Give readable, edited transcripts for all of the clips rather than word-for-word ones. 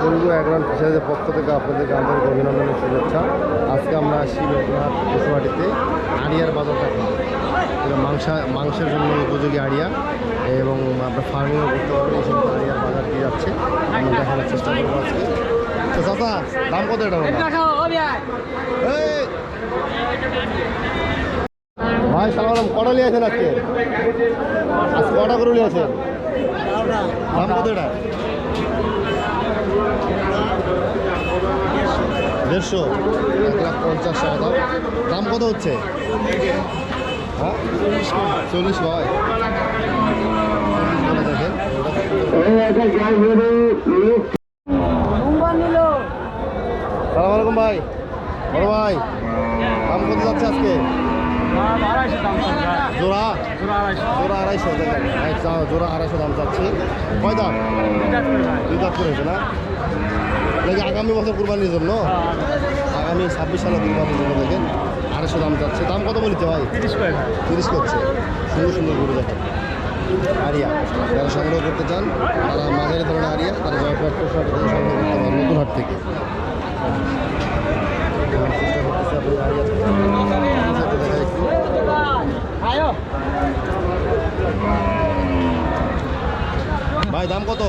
পূর্ব অ্যাগ্রন ফিশারিজের পক্ষ থেকে আপনাদেরকে আন্তরিক অভিনন্দনের শুভেচ্ছা। আজকে আমরা আসি নতুনহাট পশুহাটিতে আড়িয়ার বাজারটা মাংসের জন্য উপযোগী আড়িয়া এবং আপনার ফার্মিংও করতে পারবেন। এই সমস্ত আড়িয়ার বাজার দিয়ে যাচ্ছে আমরা দেখানোর চেষ্টা করবো আজকে। তো চাচা দাম কত এটা ভাই? সালাম আলাইকুম। কটা নিয়েছেন আজকে? আজকে কটা করে নিয়েছেন? দাম কত এটা? 150, 1,50,000 টাকা দাম। কত হচ্ছে? হ্যাঁ 40 হয়। দেখেন সালাম আলাইকুম ভাই। বড় ভাই দাম কত যাচ্ছে আজকে? জোড়া 250 দেখেন, জোড়া 250 দাম চাচ্ছি। কয় দাম? 2 দাঁত করে হয়েছে না? দেখি আগামী বছর কুরবানির জন্য, আগামী 26 সালে কুরবানির জন্য দেখেন 250 দাম চাচ্ছে। দাম কত বলছে ভাই? 30 করছে। সুন্দর সুন্দর গরু দেখেন আরিয়া। যারা সংগ্রহ করতে চান তারা মাঝারি ধরনের আরিয়া তারা জয়পুরহাট পশুহাট থেকে সংগ্রহ করতে পারেন, নতুনহাট থেকে। ভাই দাম কত?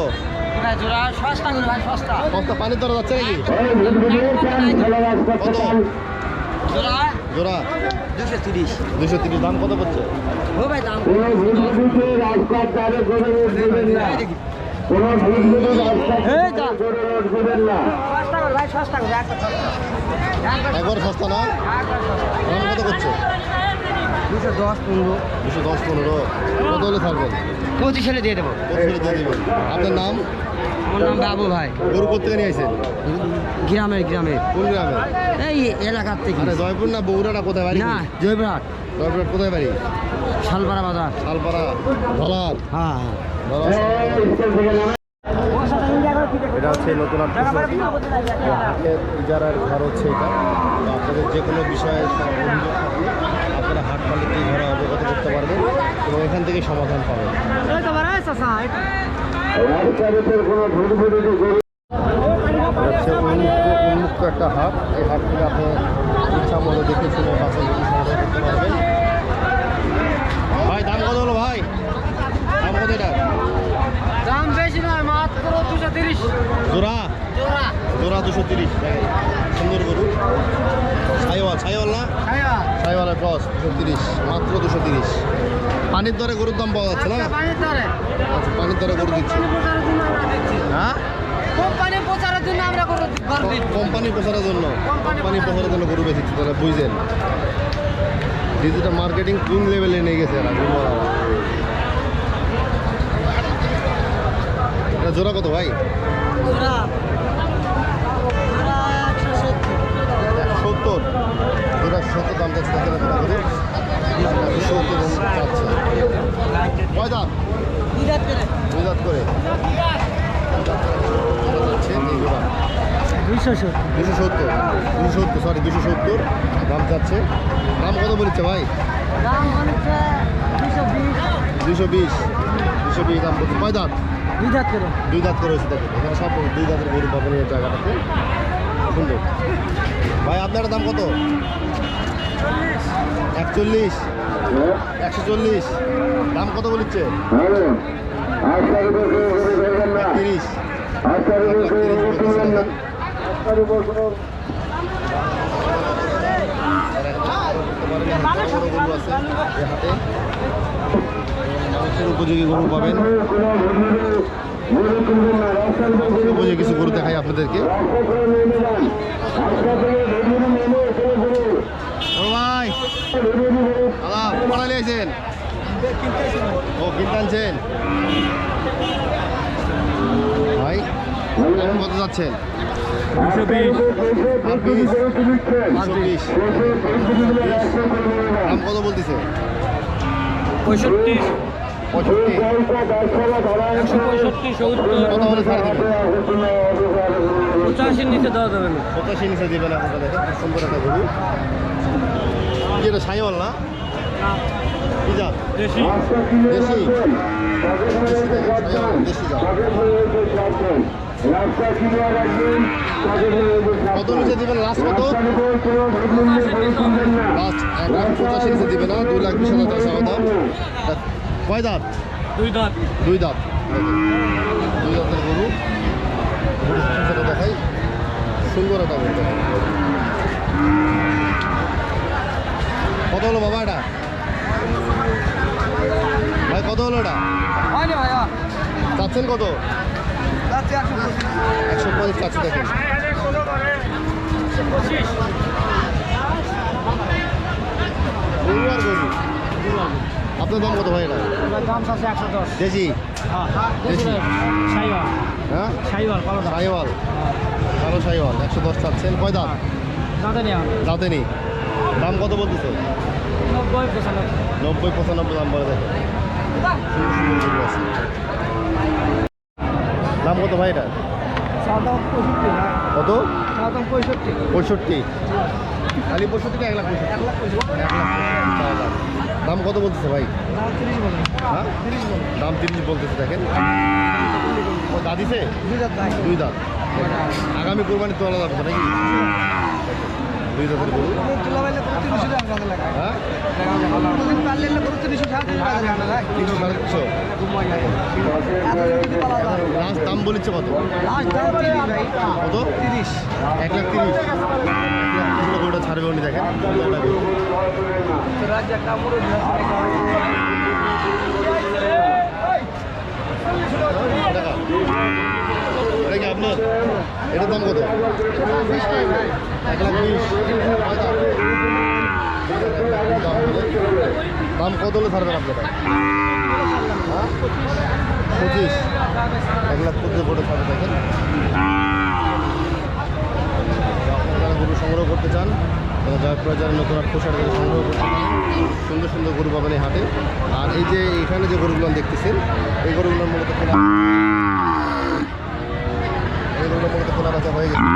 সস্তা। পানির দর যাচ্ছে নাকি? কত জোড়া? 230। দাম কত করছে? একবার সস্তা না? দাম কত করছে? 210-15। কত হলে থাকবেন? 25 সালে দিয়ে দেবো। 25 দিয়ে দেবেন। আপনার নাম? আমার নাম বাবু ভাই। গরু কোথেকে নিয়ে আসেন? গ্রামের। কোন গ্রামে? এই এলাকার থেকে। আরে জয়পুর না বগুড়াটা? কোথায় বাড়ি? না জয়পুরহাট। জয়পুরহাট কোথায় বাড়ি? শালপাড়া বাজার। শালপাড়া ধলার। হ্যাঁ এটা হচ্ছে নতুনহাট পশুহাটি। হাটের ইজারার ঘর হচ্ছে এটা। তো আপনাদের যে কোনো বিষয়ে অভিযোগ থাকলে আপনারা হাট মালিককে ঘরে অবগত করতে পারবেন এবং এখান থেকে সমাধান পাবেন। হচ্ছে উন্মুক্ত একটা হাট। এই হাট থেকে আপনি ইচ্ছা মতো দেখে শুনে বাসে সংগ্রহ করতে পারবেন। ভাই দাম কত হলো ভাই? দাম কত এটা? দাম বেশি নয়, মাত্র 230। জোড়া 230। সুন্দর গরু ছাইওয়াল না? ছাইওয়ালের ক্রস 230, মাত্র 230। পানির দরে গরুর দাম পাওয়া যাচ্ছে না? আচ্ছা পানির দরে গরু দিচ্ছি। হ্যাঁ কোম্পানি প্রচারের জন্য আমরা কোম্পানি প্রচারের জন্য গরু বেঁচেছি। তাহলে বুঝলেন ডিজিটাল মার্কেটিং কোন লেভেলে নিয়ে গেছে এরা গরু। এটা জোড়া কত ভাই? 170। জোড়া 170 দাম যাচ্ছে। গরু 270 চাচ্ছে। কয় দাঁত? 2 দাঁত করে। 270 দাম চাচ্ছে। দাম কত বলছে ভাই? 220 দাম করছে। কয় দাঁত? 2 দাঁত করে হয়েছে। দেখেন এখানে সব 2 দাঁতের গরু পাবেন এই জায়গাটাতে। সুন্দর ভাই। আপনার দাম কত? 140 দাম কত বলছে? 30। মানুষের উপযোগী গরু পাবেন। উপযোগী কিছু গরু দেখাই আপনাদেরকে। ভাই পড়া নিয়েছেন? ও কিনতে আনছেন ভাই? কত যাচ্ছেন? 220। দাম কত বলতেছে? 65, 165, 70 কত হলে ছাড় দিবেন? 85 নিচে দেওয়া যাবে না। 85 নিচে দেবেন আপনারা। দেখেন খুব সুন্দর একটা গরু। কি এটা সাইওয়াল না? কি জাত? দেশি। দেশি জাত। কত নিচে দিবেন লাস্ট কত? লাস্ট 1,85,000 নিচে দিবে না, 2,20,000 টাকা চাওয়া দাম। কয় দাঁত? দুই দাঁত। দুই দাঁত। দুই দাঁতের গরু সেটা দেখাই, সুন্দর একটা গরু দেখেন। কত হলো বাবা এটা? ভাই কত হলো এটা? হয়নি ভাইয়া। চাচ্ছেন কত? 125 চাচ্ছে দেখেন। গরু আর গরু। আপনার দাম কত ভাই এটা? দাম আছে 110। দেশি? দেশি? শাইওয়াল। হ্যাঁ শাইওয়াল কালো দাম। শাহিওয়াল, কালো শাহিওয়াল 110 চাচ্ছেন। কয় দাঁত? দাঁতে নেওয়া। দাঁতে নেই। দাম কত বলতেছে? 90-95 দাম বলে দেখেন। সুন্দর সুন্দর গরু আছে। দাম কত ভাই এটা? দাম 65। কত? দাম 65। 65? খালি 65 না 1,65,000? 1,65,000 দাম কত বলতেছে ভাই? দাম 30 বলে। হ্যাঁ 30 বলে। দাম 30 বলতেছে দেখেন। ও দাদিছে? দুই দাঁত ভাই। দুই দাঁত। আগামী কোরবানি তোলা যাবে তো নাকি? দুই দাঁতের গরু। তুলা বাইলে 30 টাকা কাজে লাগে। হ্যাঁ প্রতিদিন পারলে 30 টাকা কাজে লাগে। 300 350। লাস্ট দাম বলেছে কত? লাস্ট দাম 30 ভাই। কত? 30। 1,30,000। 1,30,000 গরুটা ছাড়বে উনি দেখেন। সুন্দর একটা গরু। রাজ্য কামড় টাকা এটা কি আপনার? এটার দাম কত? 1,20,000। দাম কত হলে ছাড়বেন আপনারা? হ্যাঁ 25। 1,25,000 করে ছাড়বে দেখেন। আপনারা যারা গরু সংগ্রহ করতে চান, জয়পুরা যারা নতুন আর পোশাক গরু সংগ্রহ করতে চান, সুন্দর সুন্দর গরু পাবেন এই হাটে। আর এই যে এখানে যে গরুগুলো দেখতেছেন, এই গরুগুলোর মূলত কেনা বেচা হয়ে গেছে।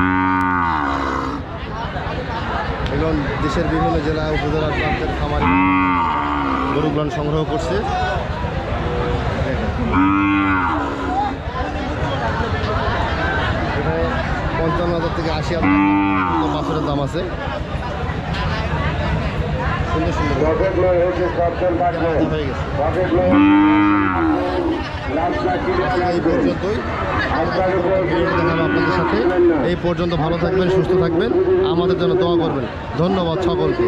এগুলো দেশের বিভিন্ন জেলা উপজেলার প্রান্তের খামারি গরুগুলো সংগ্রহ করছে। এখানে 55,000 থেকে 80,000 বাছুরের দাম আছে। সুন্দর সুন্দর হয়ে গেছে। এই পর্যন্তই আপনাদের সাথে। এই পর্যন্ত ভালো থাকবেন, সুস্থ থাকবেন, আমাদের জন্য দোয়া করবেন। ধন্যবাদ সকলকে।